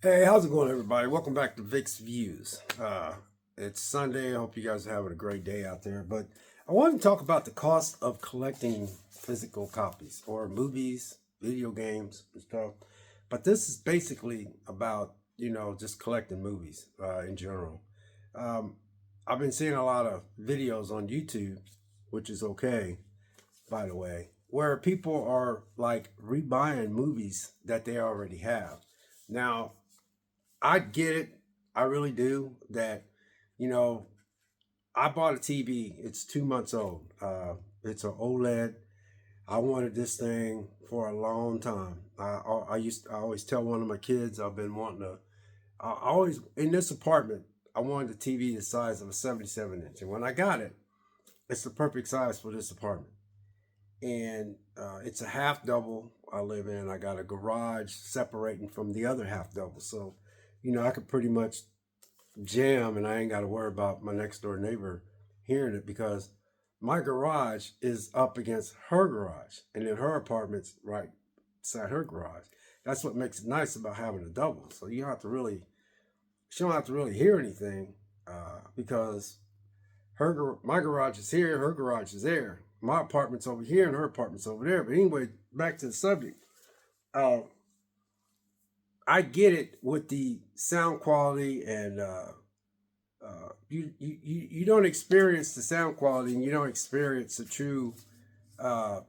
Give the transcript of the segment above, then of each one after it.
Hey, how's it going, everybody? Welcome back to Vic's Views. It's Sunday. I hope you guys are having a great day out there. But I want to talk about the cost of collecting physical copies or movies, video games, and stuff. But this is basically about, just collecting movies in general. Um, I've been seeing a lot of videos on YouTube, which is okay, by the way, where people are like rebuying movies that they already have. Now, I get it. I really do. That, you know, I bought a TV. It's 2 months old. It's an OLED. I wanted this thing for a long time. I always tell one of my kids I've been wanting to. I always in this apartment. I wanted a TV the size of a 77 inch, and when I got it, it's the perfect size for this apartment. And it's a half double I live in. I got a garage separating from the other half double, so I could pretty much jam and I ain't got to worry about my next door neighbor hearing it because my garage is up against her garage and then her apartment's right beside her garage. That's what makes it nice about having a double. So she don't have to really hear anything because my garage is here, her garage is there. My apartment's over here and her apartment's over there. But anyway, back to the subject. Uh, I get it with the sound quality and you don't experience the sound quality and you don't experience the true uh,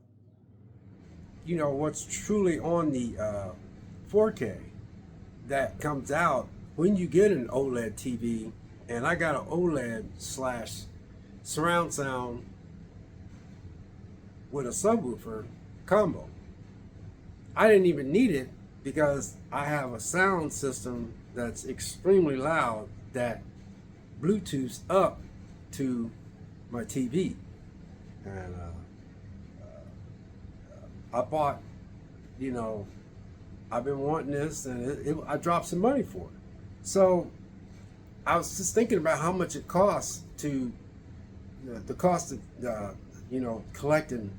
what's truly on the 4K that comes out when you get an OLED TV. And I got an OLED slash surround sound with a subwoofer combo. I didn't even need it because I have a sound system that's extremely loud that Bluetooths up to my TV. And I bought, I've been wanting this and I dropped some money for it. So I was just thinking about how much it costs to, the cost of, collecting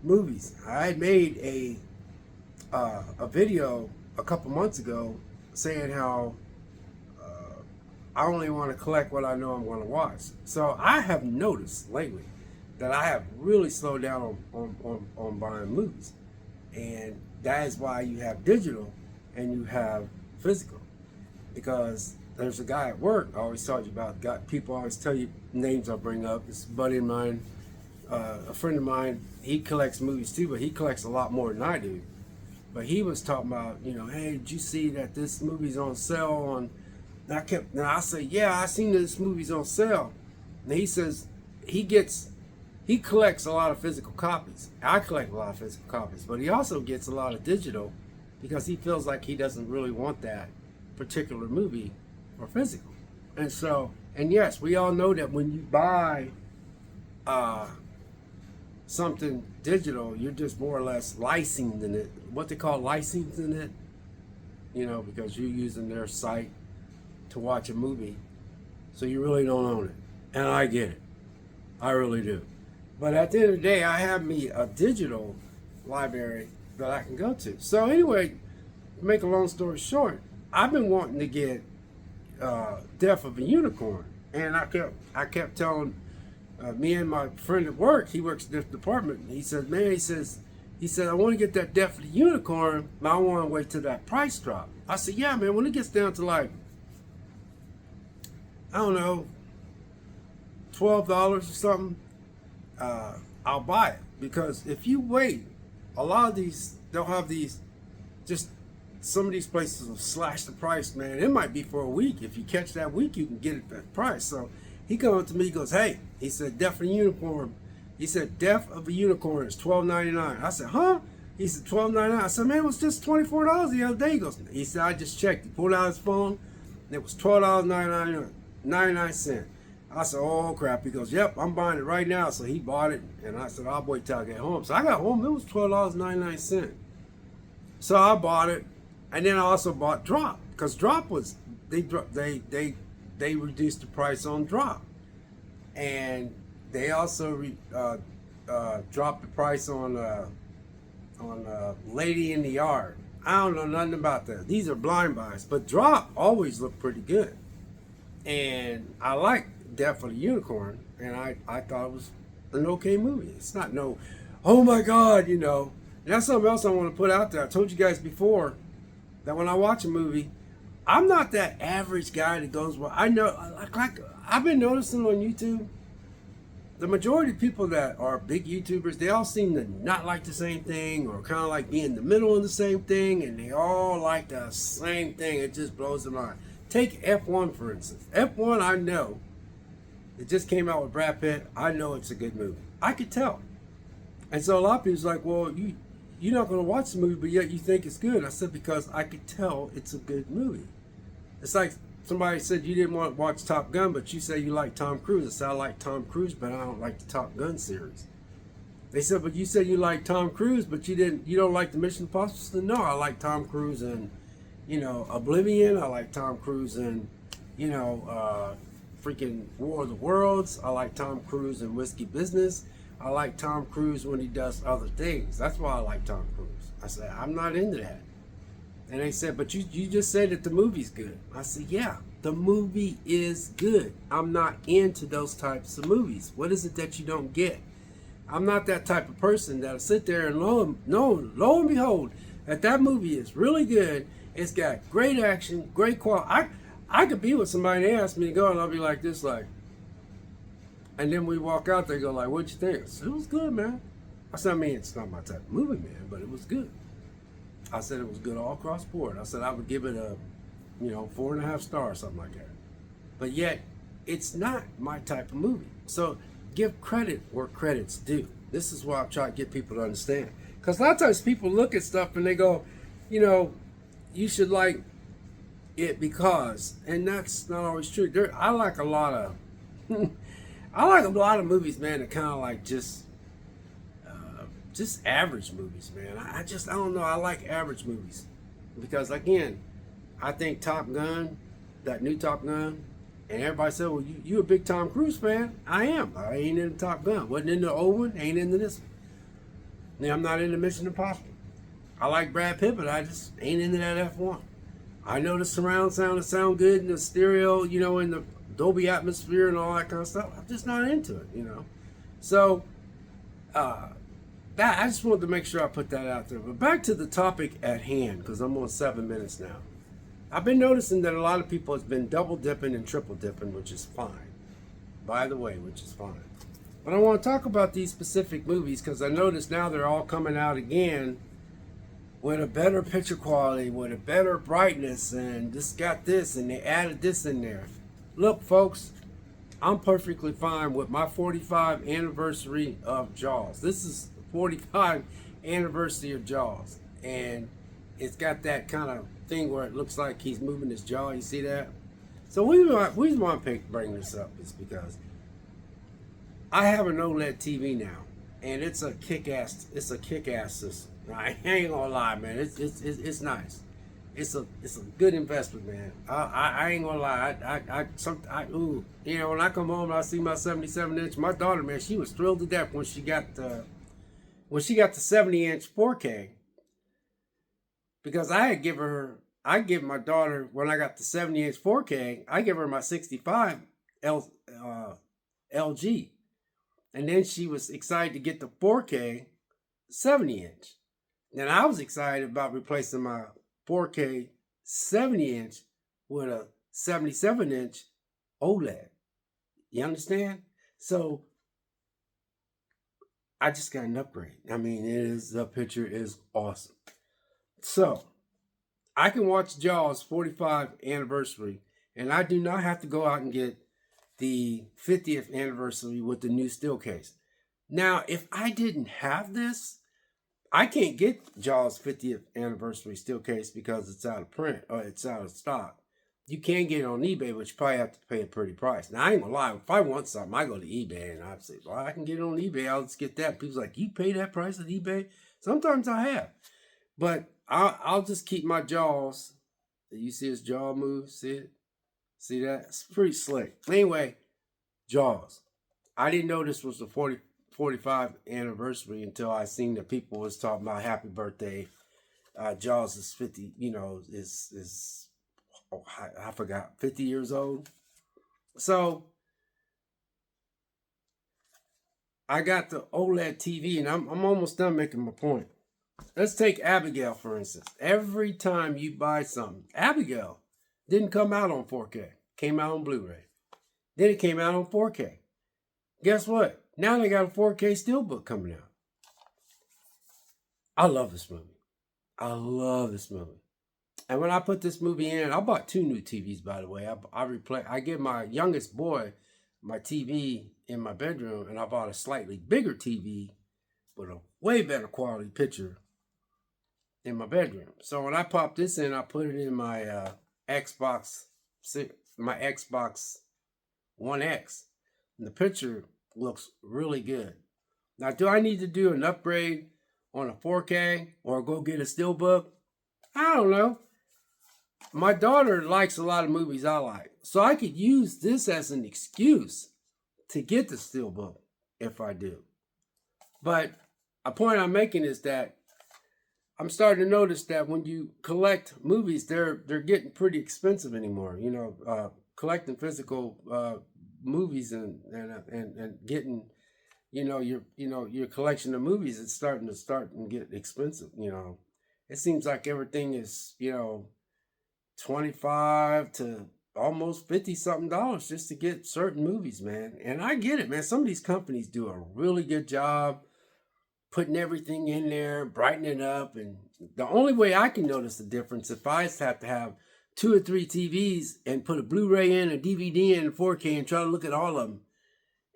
movies. I had made a video a couple months ago saying how I only want to collect what I know I'm going to watch. So I have noticed lately that I have really slowed down on buying movies. And that is why you have digital and you have physical. Because there's a guy at work I always told you about. People always tell you names I bring up. This buddy of mine, a friend of mine, he collects movies too, but he collects a lot more than I do. But he was talking about, hey, did you see that this movie's on sale on? And I said, yeah, I seen this movie's on sale. And he says he collects a lot of physical copies. I collect a lot of physical copies, but he also gets a lot of digital because he feels like he doesn't really want that particular movie for physical. And so, and yes, we all know that when you buy something digital, you're just more or less licensing it. What they call licensing it, because you're using their site to watch a movie. So you really don't own it. And I get it. I really do. But at the end of the day, I have me a digital library that I can go to. So anyway, to make a long story short, I've been wanting to get Death of a Unicorn. And I kept telling me and my friend at work, he works in this department, and he said, man, he said, I want to get that Death of the Unicorn, but I want to wait till that price drop. I said, yeah, man, when it gets down to like, I don't know, $12 or something, I'll buy it. Because if you wait, a lot of these, they'll have these, just some of these places will slash the price, man. It might be for a week. If you catch that week, you can get it at that price. So he comes up to me, he goes, hey, he said, Death of a Unicorn. He said, Death of a Unicorn is $12.99. I said, huh? He said, $12.99. I said, man, it was just $24 the other day. He said, I just checked. He pulled out his phone, and it was $12.99. I said, oh, crap. He goes, yep, I'm buying it right now. So he bought it, and I said, I'll wait till I get home. So I got home. It was $12.99. So I bought it, and then I also bought Drop, because Drop was, they reduced the price on Drop. And they also dropped the price on Lady in the Yard. I don't know nothing about that. These are blind buys, but Drop always looked pretty good, and I like Death of the Unicorn, and I thought it was an okay movie. It's not no, oh my God, you know. And that's something else I want to put out there. I told you guys before that when I watch a movie, I'm not that average guy that goes, well, I know, like I've been noticing on YouTube, the majority of people that are big YouTubers, they all seem to not like the same thing or kind of like be in the middle of the same thing, and they all like the same thing. It just blows their mind. Take F1, for instance. F1, I know. It just came out with Brad Pitt. I know it's a good movie. I could tell. And so a lot of people's like, well, you're not going to watch the movie, but yet you think it's good. I said, because I could tell it's a good movie. It's like somebody said you didn't want to watch Top Gun, but you say you like Tom Cruise. I said, I like Tom Cruise, but I don't like the Top Gun series. They said, but you said you like Tom Cruise, but you don't like the Mission Impossible. I said, no, I like Tom Cruise and, Oblivion. I like Tom Cruise and, freaking War of the Worlds. I like Tom Cruise in Whiskey Business. I like Tom Cruise when he does other things. That's why I like Tom Cruise. I said, I'm not into that. And they said, but you just said that the movie's good. I said, yeah, the movie is good. I'm not into those types of movies. What is it that you don't get? I'm not that type of person that'll sit there and lo and behold, that movie is really good. It's got great action, great quality. I could be with somebody and they ask me to go and I'll be like this, like, and then we walk out, they go like, what'd you think? I said, it was good, man. I said, I mean, it's not my type of movie, man, but it was good. I said it was good all across the board. I said I would give it a, 4.5 stars, something like that. But yet, it's not my type of movie. So give credit where credit's due. This is why I'm trying to get people to understand. Because a lot of times people look at stuff and they go, you should like it because, and that's not always true. I like a lot of, I like a lot of movies, man, that kind of like just average movies, man. I don't know. I like average movies because, again, I think Top Gun, that new Top Gun, and everybody said, well, you a big Tom Cruise fan? I am. I ain't into Top Gun. Wasn't into the old one. Ain't into this one. I'm not into Mission Impossible. I like Brad Pitt, but I just ain't into that F1. I know the surround sound good and the stereo, in the Dolby atmosphere and all that kind of stuff. I'm just not into it, So, I just wanted to make sure I put that out there. But back to the topic at hand, because I'm on 7 minutes now. I've been noticing that a lot of people has been double dipping and triple dipping, which is fine. By the way, which is fine. But I want to talk about these specific movies because I notice now they're all coming out again with a better picture quality, with a better brightness, and just got this, and they added this in there. Look, folks, I'm perfectly fine with my 45th anniversary of Jaws. This is 45th anniversary of Jaws, and it's got that kind of thing where it looks like he's moving his jaw. You see that? So we want to bring this up is because I have an OLED TV now, and it's a kick-ass system. I ain't gonna lie, man. It's nice. It's a good investment, man. I ain't gonna lie. When I come home and I see my 77-inch, my daughter, man, she was thrilled to death when she got the 70-inch 4K, because I give my daughter, when I got the 70-inch 4K, I give her my 65 LG, and then she was excited to get the 4K 70-inch. Then I was excited about replacing my 4K 70-inch with a 77-inch OLED. You understand? So I just got an upgrade. I mean, the picture is awesome. So I can watch Jaws 45th anniversary, and I do not have to go out and get the 50th anniversary with the new still case. Now, if I didn't have this, I can't get Jaws 50th anniversary still case because it's out of print or it's out of stock. You can get it on eBay, but you probably have to pay a pretty price. Now, I ain't gonna lie. If I want something, I go to eBay and I say, well, I can get it on eBay. I'll just get that. People's like, you pay that price at eBay? Sometimes I have. But I'll just keep my Jaws. You see his jaw move? See it? See that? It's pretty slick. Anyway, Jaws. I didn't know this was the 45th anniversary until I seen that people was talking about happy birthday Jaws is 50, is oh, I forgot, 50 years old. So I got the OLED TV, and I'm almost done making my point. Let's take Abigail, for instance. Every time you buy something, Abigail didn't come out on 4K, came out on Blu-ray. Then it came out on 4K. Guess what? Now they got a 4K steelbook coming out. I love this movie. I love this movie. And when I put this movie in, I bought 2 new TVs, by the way. I give my youngest boy my TV in my bedroom, and I bought a slightly bigger TV with a way better quality picture in my bedroom. So when I pop this in, I put it in my Xbox, my Xbox One X, and the picture looks really good. Now, do I need to do an upgrade on a 4K or go get a steelbook? I don't know. My daughter likes a lot of movies I like, so I could use this as an excuse to get the steelbook if I do. But a point I'm making is that I'm starting to notice that when you collect movies, they're getting pretty expensive anymore. Collecting physical movies and getting your collection of movies, it's starting to get expensive. It seems like everything is 25 to almost 50 something dollars just to get certain movies, man. And I get it, man. Some of these companies do a really good job putting everything in there, brightening it up. And the only way I can notice the difference if I have to have 2 or 3 TVs and put a Blu-ray in, a DVD in, a 4K, and try to look at all of them.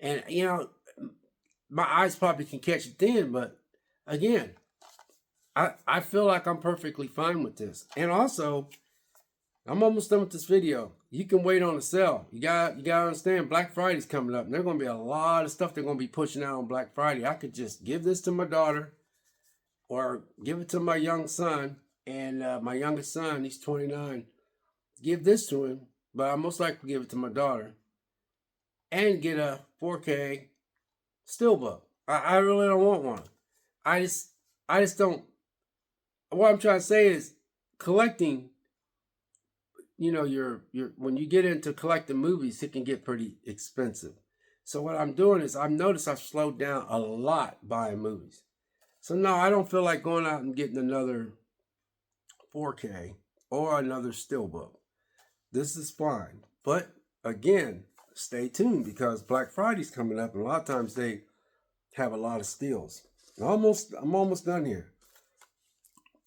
And my eyes probably can catch it then, but again, I feel like I'm perfectly fine with this. And also, I'm almost done with this video. You can wait on the sale. You gotta understand, Black Friday's coming up, and there's gonna be a lot of stuff they're gonna be pushing out on Black Friday. I could just give this to my daughter, or give it to my young son. And my youngest son, he's 29. Give this to him, but I most likely give it to my daughter, and get a 4K steelbook. I really don't want one. I just don't. What I'm trying to say is, collecting, your when you get into collecting movies, it can get pretty expensive. So what I'm doing is, I've noticed I've slowed down a lot buying movies. So no, I don't feel like going out and getting another 4K or another steelbook. This is fine. But again, stay tuned, because Black Friday's coming up, and a lot of times they have a lot of steals. I'm almost done here.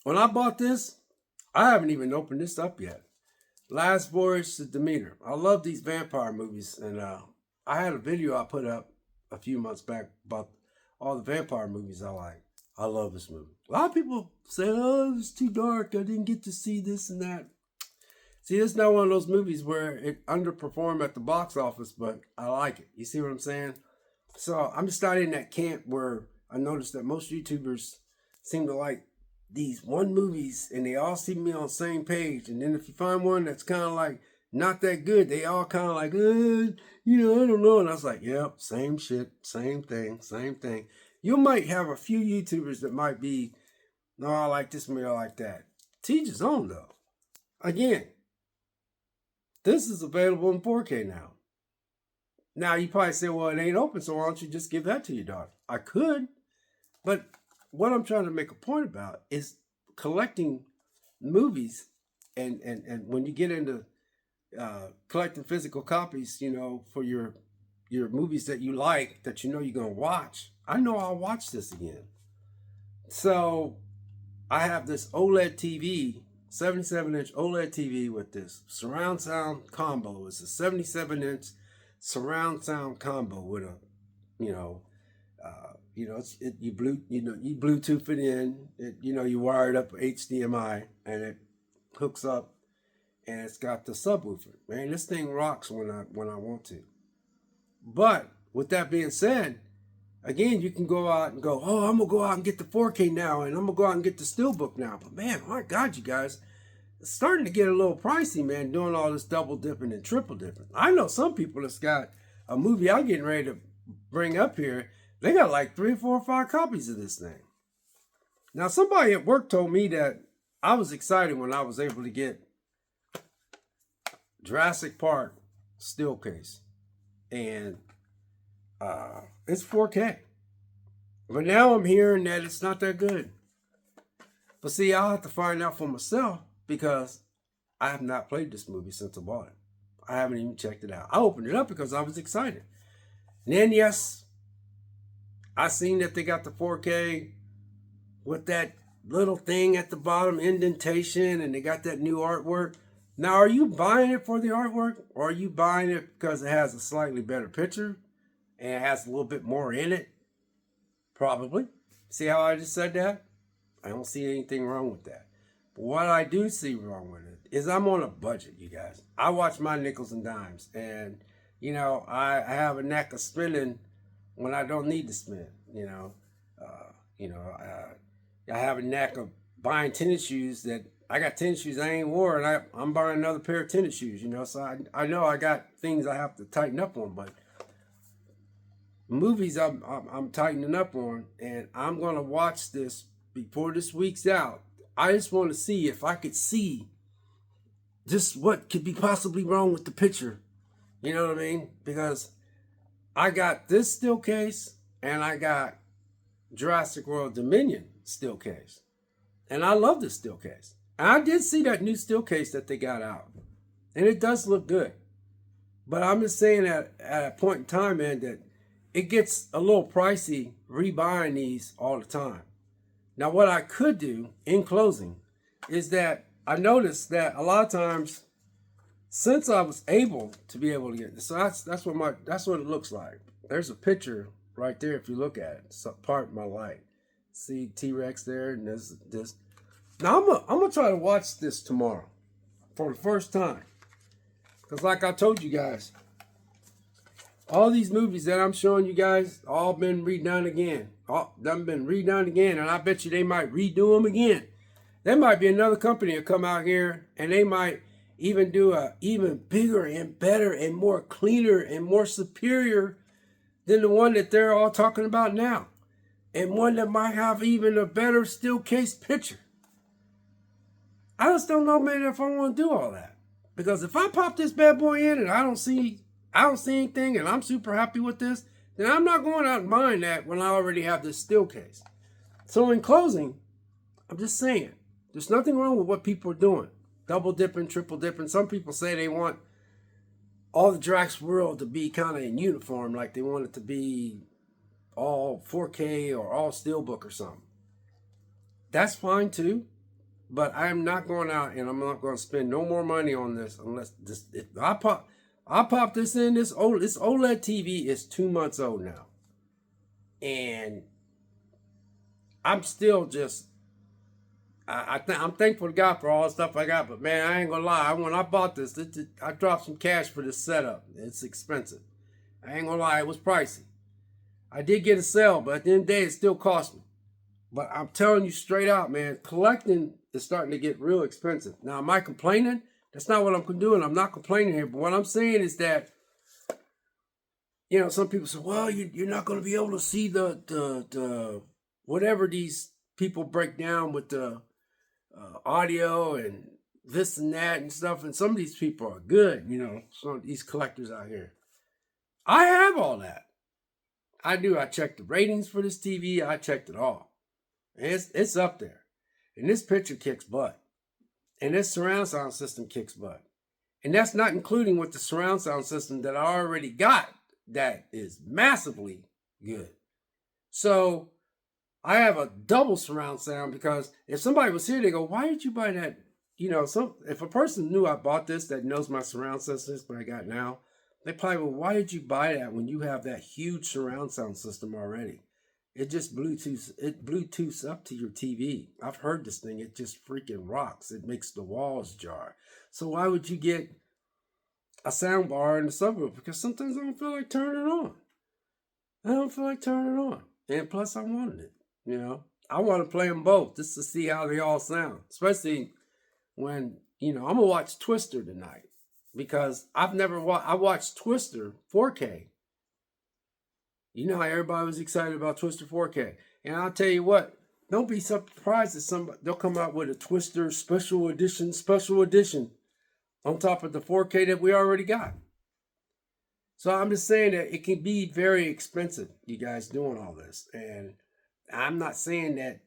When I bought this, I haven't even opened this up yet. Last Voyage to Demeter. I love these vampire movies, and I had a video I put up a few months back about all the vampire movies I like. I love this movie. A lot of people say, "Oh, it's too dark. I didn't get to see this and that." See, this is not one of those movies where it underperformed at the box office, but I like it. You see what I'm saying? So I'm just starting in that camp where I noticed that most YouTubers seem to like these one movies, and they all seem to be on the same page. And then if you find one that's kind of like not that good, they all kind of like, I don't know. And I was like, yep, same shit, same thing. You might have a few YouTubers that might be, no, I like this movie, I like that. Teach his own, though. Again, this is available in 4K now. Now, you probably say, well, it ain't open, so why don't you just give that to your daughter? I could, but what I'm trying to make a point about is collecting movies, and when you get into collecting physical copies, for your movies that you like, that you're going to watch. I know I'll watch this again. So I have this OLED TV, 77-inch OLED TV with this surround sound combo. It's a 77-inch surround sound combo with a, you Bluetooth it in. You wire it up HDMI, and it hooks up, and it's got the subwoofer. Man, this thing rocks when I want to. But with that being said, again, you can go out and go, oh, I'm gonna go out and get the 4K now, and I'm gonna go out and get the steelbook now. But man, my God, you guys, it's starting to get a little pricey, man, doing all this double dipping and triple dipping. I know some people that's got a movie I'm getting ready to bring up here. They got like 3 or 4 or 5 copies of this thing. Now, somebody at work told me that I was excited when I was able to get Jurassic Park still case, and it's 4K. But now I'm hearing that it's not that good. But see, I'll have to find out for myself because I have not played this movie since I bought it. I haven't even checked it out. I opened it up because I was excited. And then, yes, I seen that they got the 4K with that little thing at the bottom, indentation, and they got that new artwork. Now, are you buying it for the artwork, or are you buying it because it has a slightly better picture and it has a little bit more in it? Probably. See how I just said that? I don't see anything wrong with that. But what I do see wrong with it is I'm on a budget, you guys. I watch my nickels and dimes, and I have a knack of spending when I don't need to spend. I have a knack of buying tennis shoes that I got tennis shoes I ain't wore, and I'm buying another pair of tennis shoes. So I know I got things I have to tighten up on, but movies I'm tightening up on, and I'm gonna watch this before this week's out. I just want to see if I could see just what could be possibly wrong with the picture. You know what I mean? Because I got this still case and I got Jurassic World Dominion still case. And I love this still case. And I did see that new still case that they got out. And it does look good. But I'm just saying that at a point in time, man, that it gets a little pricey rebuying these all the time. Now, what I could do in closing is that I noticed that a lot of times, since I was able to be able to get this, so that's what it looks like. There's a picture right there if you look at it. It's part of my light. See T-Rex there, and this. Now I'm gonna try to watch this tomorrow for the first time, because like I told you guys, all these movies that I'm showing you guys all been redone again. All done been redone again, and I bet you they might redo them again. There might be another company that come out here and they might even do a even bigger and better and more cleaner and more superior than the one that they're all talking about now. And one that might have even a better still case picture. I just don't know, man, if I want to do all that. Because if I pop this bad boy in and I don't see anything and I'm super happy with this, then I'm not going out and buying that when I already have this still case. So in closing, I'm just saying, there's nothing wrong with what people are doing. Double dipping, triple dipping. Some people say they want all the Drax world to be kind of in uniform, like they want it to be all 4K or all steelbook or something. That's fine too, but I'm not going out and I'm not going to spend no more money on this unless I pop this in. This OLED TV is 2 months old now, and I'm still just. I'm thankful to God for all the stuff I got, but man, I ain't gonna lie. When I bought this, I dropped some cash for this setup. It's expensive. I ain't gonna lie, it was pricey. I did get a sale, but at the end of the day, it still cost me. But I'm telling you straight out, man, collecting is starting to get real expensive. Now, am I complaining? That's not what I'm doing. I'm not complaining here. But what I'm saying is that, some people say, well, you're not going to be able to see the whatever these people break down with the audio and this and that and stuff. And some of these people are good, some of these collectors out here. I have all that. I do. I checked the ratings for this TV. I checked it all. And it's up there. And this picture kicks butt. And this surround sound system kicks butt. And that's not including with the surround sound system that I already got that is massively good. So I have a double surround sound, because if somebody was here, they go, why did you buy that? If a person knew I bought this that knows my surround system, what I got now, they probably would, why did you buy that when you have that huge surround sound system already? It just Bluetooths up to your TV. I've heard this thing. It just freaking rocks. It makes the walls jar. So why would you get a sound bar in the subwoofer? Because sometimes I don't feel like turning it on. I don't feel like turning it on. And plus I wanted it, I want to play them both just to see how they all sound. Especially when, I'm going to watch Twister tonight. Because I watched Twister 4K. You know how everybody was excited about Twister 4K. And I'll tell you what, Don't be surprised that they'll come out with a Twister special edition on top of the 4K that we already got. So I'm just saying that it can be very expensive, you guys doing all this. And I'm not saying that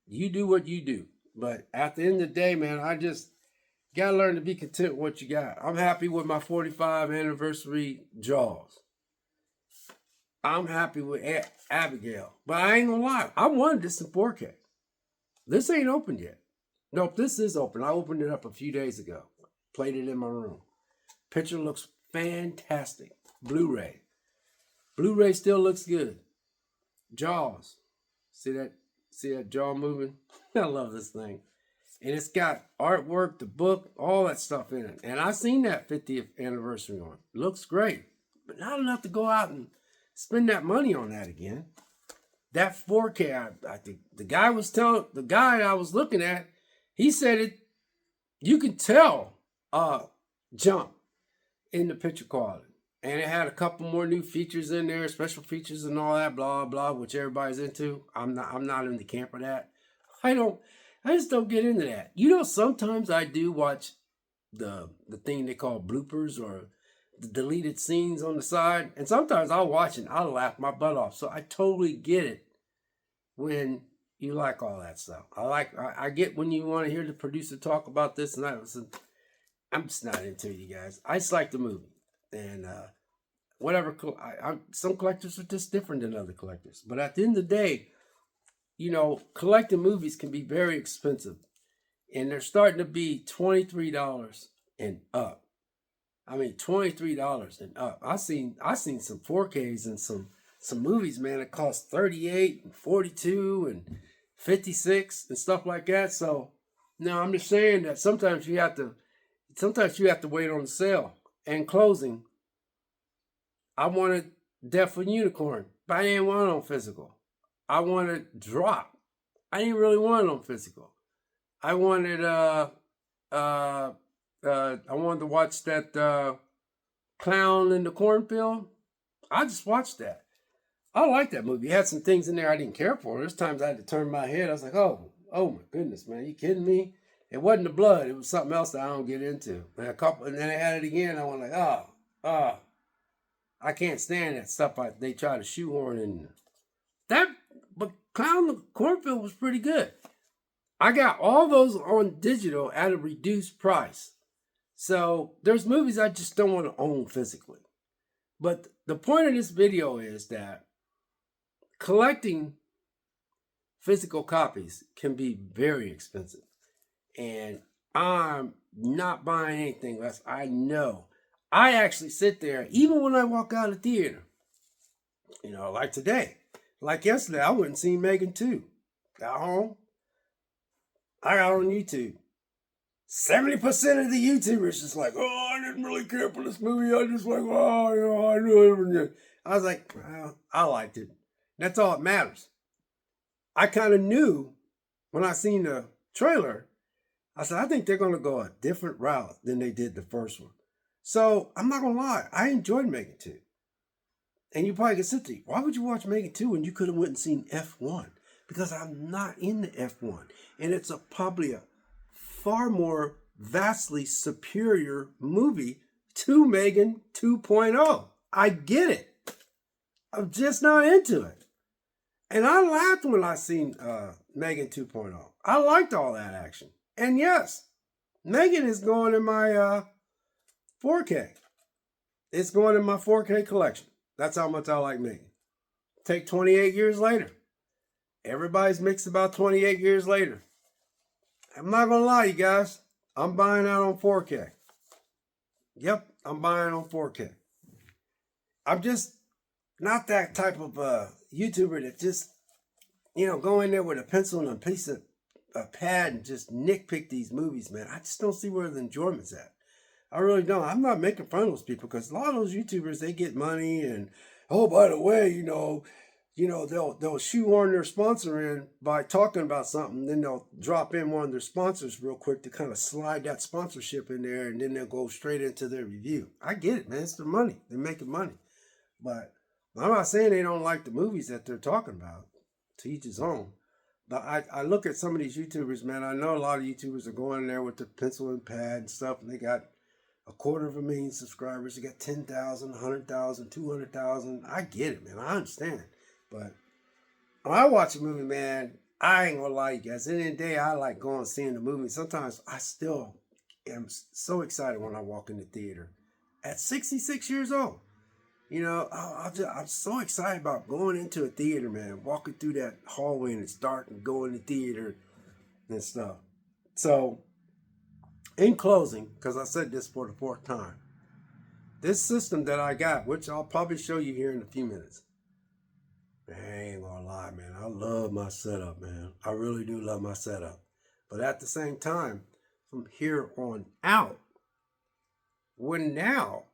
you do what you do. But at the end of the day, man, I just got to learn to be content with what you got. I'm happy with my 45 anniversary Jaws. I'm happy with Abigail. But I ain't going to lie. I wanted this in 4K. This ain't open yet. Nope, this is open. I opened it up a few days ago. Played it in my room. Picture looks fantastic. Blu-ray. Blu-ray still looks good. Jaws. See that jaw moving? I love this thing. And it's got artwork, the book, all that stuff in it. And I seen that 50th anniversary one. Looks great. But not enough to go out and spend that money on that again. That 4K, I think the guy I was looking at, he said it, you can tell jump in the picture quality. And it had a couple more new features in there, special features and all that, blah, blah, which everybody's into. I'm not in the camp of that. I just don't get into that. You know, sometimes I do watch the thing they call bloopers or the deleted scenes on the side. And sometimes I'll watch it and I'll laugh my butt off. So I totally get it when you like all that stuff. I get when you want to hear the producer talk about this and that. I'm just not into it, you guys. I just like the movie. And whatever, some collectors are just different than other collectors. But at the end of the day, you know, collecting movies can be very expensive. And they're starting to be $23 and up. I mean, $23 and up. I seen some 4Ks and some movies, man, that cost 38 and 42 and 56 and stuff like that. So, no, I'm just saying that sometimes you have to wait on the sale. And closing, I wanted Death of Unicorn, but I didn't want it on physical. I wanted Drop. I didn't really want it on physical. I wanted I wanted to watch that Clown in the Cornfield. I just watched that. I like that movie. It had some things in there I didn't care for. There's times I had to turn my head. I was like, oh my goodness, man, you kidding me? It wasn't the blood. It was something else that I don't get into. And then they had it again. I went like, I can't stand that stuff. They try to shoehorn in that. But Clown the Cornfield was pretty good. I got all those on digital at a reduced price. So there's movies I just don't want to own physically. But the point of this video is that collecting physical copies can be very expensive. And I'm not buying anything unless I know. I actually sit there, even when I walk out of the theater, you know, like today, like yesterday, I went and seen Megan 2. Got home. I got on YouTube. 70% of the YouTubers just like, oh, I didn't really care for this movie. I just like, oh, you know, I knew everything. I was like, well, I liked it. That's all that matters. I kind of knew when I seen the trailer. I said, I think they're going to go a different route than they did the first one. So I'm not going to lie. I enjoyed Megan 2. And you probably can sit there, why would you watch Megan 2 when you could have went and seen F1? Because I'm not into F1. And it's probably a far more vastly superior movie to Megan 2.0. I get it. I'm just not into it. And I laughed when I seen Megan 2.0. I liked all that action. And yes, Megan is going in my 4K. It's going in my 4K collection. That's how much I like Megan. Take 28 years later. Everybody's mixed about 28 years later. I'm not going to lie, you guys. I'm buying out on 4K. Yep, I'm buying on 4K. I'm just not that type of YouTuber that just, you know, go in there with a pencil and a piece of a pad and just nitpick these movies, man. I just don't see where the enjoyment's at. I really don't. I'm not making fun of those people because a lot of those YouTubers, they get money and, oh, by the way, you know, they'll shoehorn their sponsor in by talking about something. Then they'll drop in one of their sponsors real quick to kind of slide that sponsorship in there, and then they'll go straight into their review. I get it, man. It's their money. They're making money. But I'm not saying they don't like the movies that they're talking about. To each his own. But I look at some of these YouTubers, man. I know a lot of YouTubers are going in there with the pencil and pad and stuff, and they got a quarter of a million subscribers. They got 10,000, 100,000, 200,000. I get it, man. I understand. But when I watch a movie, man, I ain't gonna lie, you guys. At the end of the day, I like going and seeing the movie. Sometimes I still am so excited when I walk in the theater. At 66 years old, I'm so excited about going into a theater, man. Walking through that hallway and it's dark and going to the theater and stuff. So, in closing, because I said this for the fourth time, this system that I got, which I'll probably show you here in a few minutes, man, I ain't gonna lie, man. I love my setup, man. I really do love my setup. But at the same time, from here on out, when now,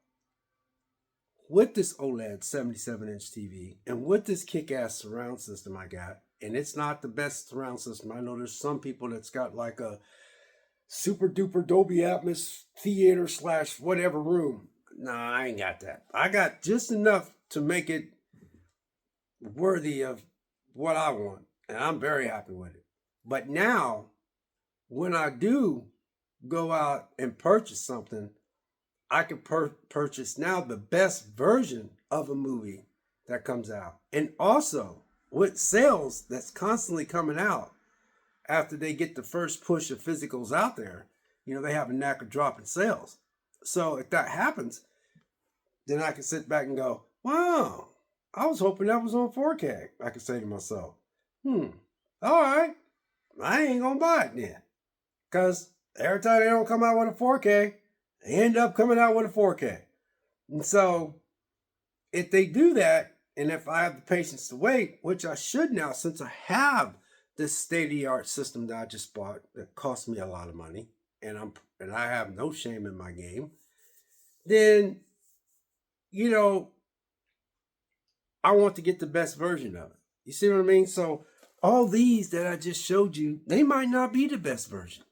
with this OLED 77-inch TV and with this kick-ass surround system I got, and it's not the best surround system. I know there's some people that's got like a super duper Dolby Atmos theater / whatever room. Nah, I ain't got that. I got just enough to make it worthy of what I want, and I'm very happy with it. But now, when I do go out and purchase something, I can purchase now the best version of a movie that comes out. And also, with sales that's constantly coming out after they get the first push of physicals out there, they have a knack of dropping sales. So if that happens, then I can sit back and go, wow, I was hoping that was on 4K. I can say to myself, all right, I ain't going to buy it then. Because every time they don't come out with a 4K, they end up coming out with a 4K. And so if they do that, and if I have the patience to wait, which I should now since I have this state-of-the-art system that I just bought that cost me a lot of money, and I have no shame in my game, then, I want to get the best version of it. You see what I mean? So all these that I just showed you, they might not be the best version.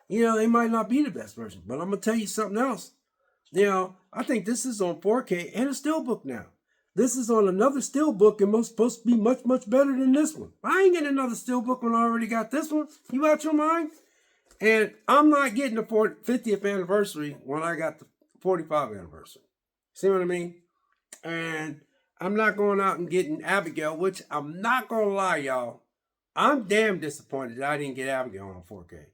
They might not be the best version, but I'm going to tell you something else. I think this is on 4K and a steelbook now. This is on another steelbook and it's supposed to be much, much better than this one. I ain't getting another steelbook when I already got this one. You out your mind? And I'm not getting the 50th anniversary when I got the 45th anniversary. See what I mean? And I'm not going out and getting Abigail, which I'm not going to lie, y'all. I'm damn disappointed that I didn't get Abigail on 4K.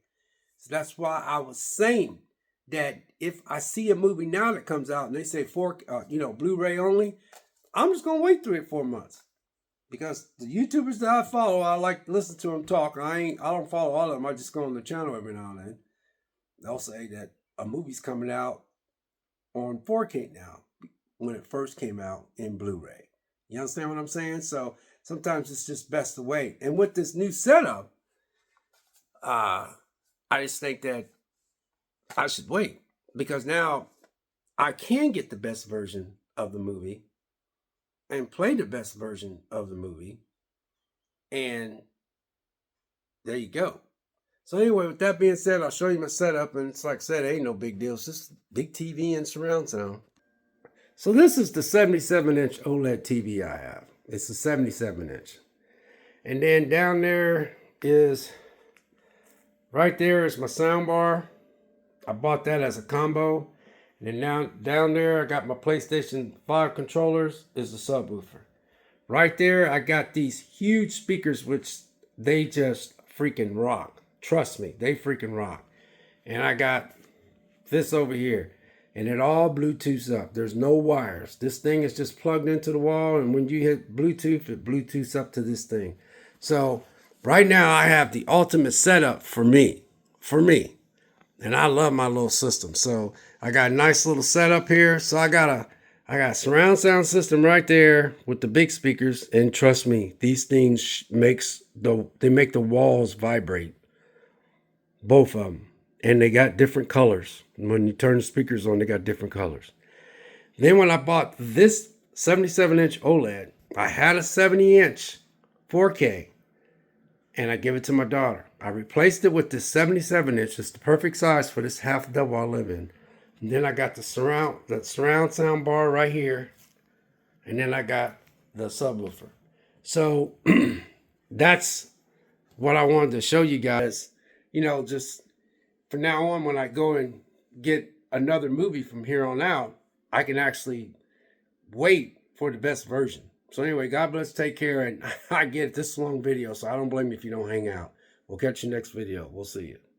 So that's why I was saying that if I see a movie now that comes out and they say Blu-ray only, I'm just gonna wait 3 or 4 months because the YouTubers that I follow, I like to listen to them talk. I don't follow all of them. I just go on the channel every now and then. They'll say that a movie's coming out on 4K now when it first came out in Blu-ray. You understand what I'm saying? So sometimes it's just best to wait. And with this new setup, I just think that I should wait because now I can get the best version of the movie and play the best version of the movie. And there you go. So anyway, with that being said, I'll show you my setup. And it's like I said, it ain't no big deal. It's just big TV and surround sound. So this is the 77-inch OLED TV I have. It's a 77-inch. And then down there is, right there is my sound bar. I bought that as a combo. And then now down there, I got my PlayStation 5 controllers, is the subwoofer. Right there, I got these huge speakers, which they just freaking rock. Trust me, they freaking rock. And I got this over here. And it all Bluetooths up. There's no wires. This thing is just plugged into the wall. And when you hit Bluetooth, it Bluetooths up to this thing. So right now, I have the ultimate setup for me. And I love my little system. So I got a nice little setup here. So I got surround sound system right there with the big speakers. And trust me, these things make the walls vibrate. Both of them. And they got different colors. When you turn the speakers on, they got different colors. Then when I bought this 77-inch OLED, I had a 70-inch 4K. And I give it to my daughter. I replaced it with this 77-inch. It's the perfect size for this half double I live in. And then I got the surround sound bar right here. And then I got the subwoofer. So that's what I wanted to show you guys, just from now on, when I go and get another movie from here on out, I can actually wait for the best version. So anyway, God bless, take care, and I get it, this is a long video, so I don't blame you if you don't hang out. We'll catch you next video. We'll see you.